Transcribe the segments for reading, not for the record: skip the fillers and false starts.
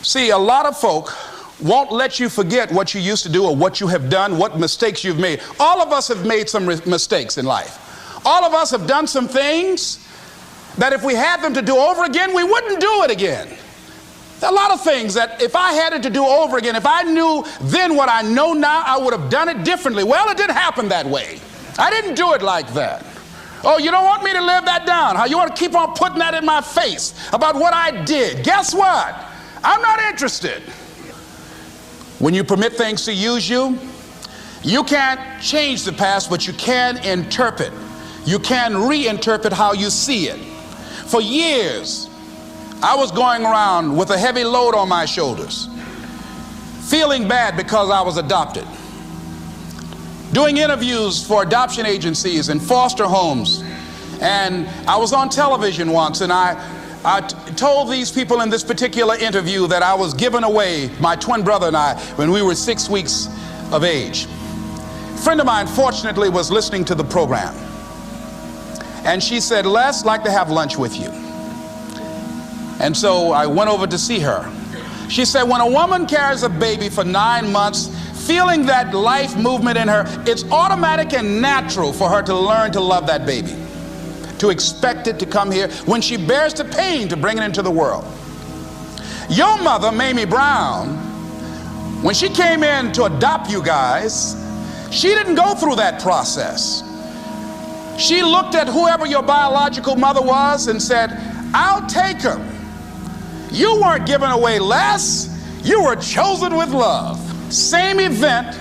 See, a lot of folk won't let you forget what you used to do or what you have done, what mistakes you've made. All of us have made some mistakes in life. All of us have done some things that if we had them to do over again, we wouldn't do it again. There are a lot of things that if I had it to do over again, if I knew then what I know now, I would have done it differently. Well, it didn't happen that way. I didn't do it like that. Oh, you don't want me to live that down? How you want to keep on putting that in my face about what I did? Guess what? I'm not interested. When you permit things to use you, you can't change the past, but you can interpret. You can reinterpret how you see it. For years, I was going around with a heavy load on my shoulders, feeling bad because I was adopted, doing interviews for adoption agencies and foster homes. And I was on television once, and I told these people in this particular interview that I was giving away my twin brother and I when we were 6 weeks of age. A friend of mine fortunately was listening to the program, and she said, "Les, I'd like to have lunch with you." And so I went over to see her. She said, when a woman carries a baby for 9 months, feeling that life movement in her, it's automatic and natural for her to learn to love that baby, to expect it to come here when she bears the pain to bring it into the world. Your mother, Mamie Brown, when she came in to adopt you guys, she didn't go through that process. She looked at whoever your biological mother was and said, "I'll take him." You weren't given away less. You were chosen with love. Same event,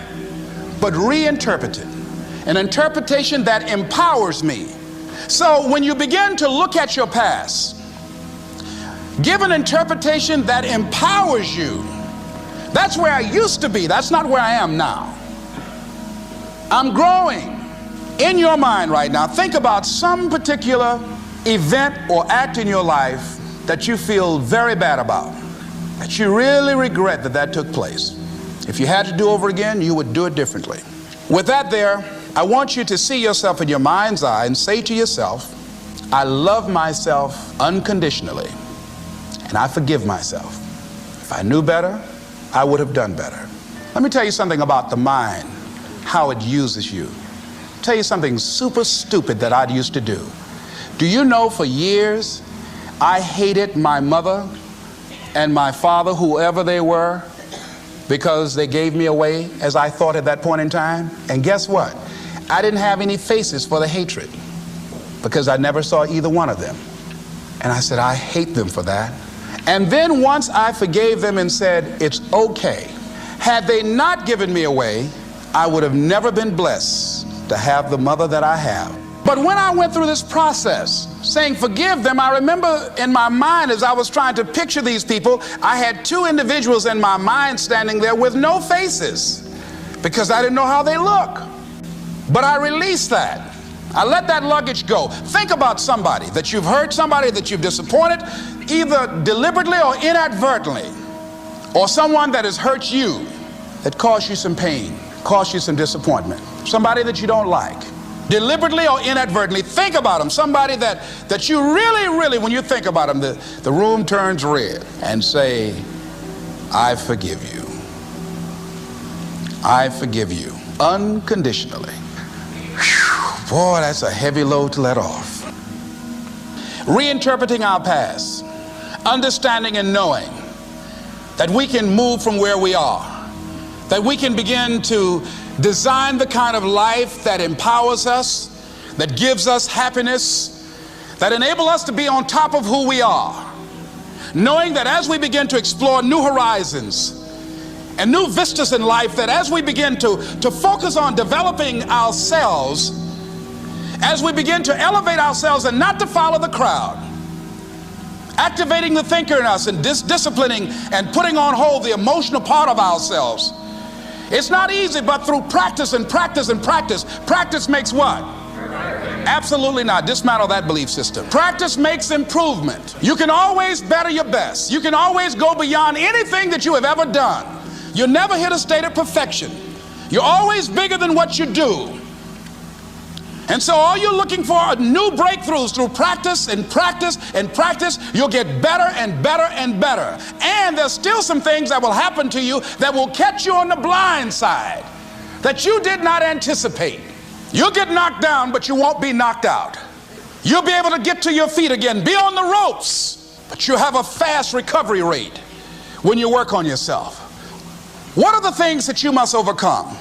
but reinterpreted. An interpretation that empowers me. So when you begin to look at your past, give an interpretation that empowers you. That's where I used to be. That's not where I am now. I'm growing. In your mind right now, think about some particular event or act in your life that you feel very bad about, that you really regret that took place. If you had to do over again, you would do it differently. With that there, I want you to see yourself in your mind's eye and say to yourself, I love myself unconditionally, and I forgive myself. If I knew better, I would have done better. Let me tell you something about the mind, how it uses you. I'll tell you something super stupid that I used to do. Do you know for years, I hated my mother and my father, whoever they were, because they gave me away as I thought at that point in time? And guess what? I didn't have any faces for the hatred because I never saw either one of them. And I said, I hate them for that. And then once I forgave them and said, it's okay. Had they not given me away, I would have never been blessed to have the mother that I have. But when I went through this process, saying forgive them, I remember in my mind as I was trying to picture these people, I had two individuals in my mind standing there with no faces because I didn't know how they look. But I released that. I let that luggage go. Think about somebody that you've hurt, somebody that you've disappointed, either deliberately or inadvertently, or someone that has hurt you, that caused you some pain, caused you some disappointment, somebody that you don't like. Deliberately or inadvertently, think about them. Somebody that you really, when you think about them, the room turns red, and say, I forgive you. I forgive you unconditionally. Whew, boy, that's a heavy load to let off. Reinterpreting our past, understanding and knowing that we can move from where we are, that we can begin to design the kind of life that empowers us, that gives us happiness, that enable us to be on top of who we are, knowing that as we begin to explore new horizons and new vistas in life, that as we begin to focus on developing ourselves, as we begin to elevate ourselves and not to follow the crowd, activating the thinker in us and disciplining and putting on hold the emotional part of ourselves. It's not easy, but through practice and practice and practice. Practice makes what? Absolutely not. Dismantle that belief system. Practice makes improvement. You can always better your best. You can always go beyond anything that you have ever done. You'll never hit a state of perfection. You're always bigger than what you do. And so all you're looking for are new breakthroughs through practice and practice and practice. You'll get better and better and better. And there's still some things that will happen to you that will catch you on the blind side that you did not anticipate. You'll get knocked down, but you won't be knocked out. You'll be able to get to your feet again, be on the ropes, but you'll have a fast recovery rate when you work on yourself. What are the things that you must overcome?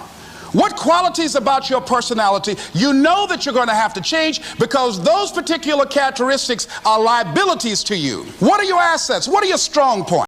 What qualities about your personality you know that you're going to have to change, because those particular characteristics are liabilities to you? What are your assets? What are your strong points?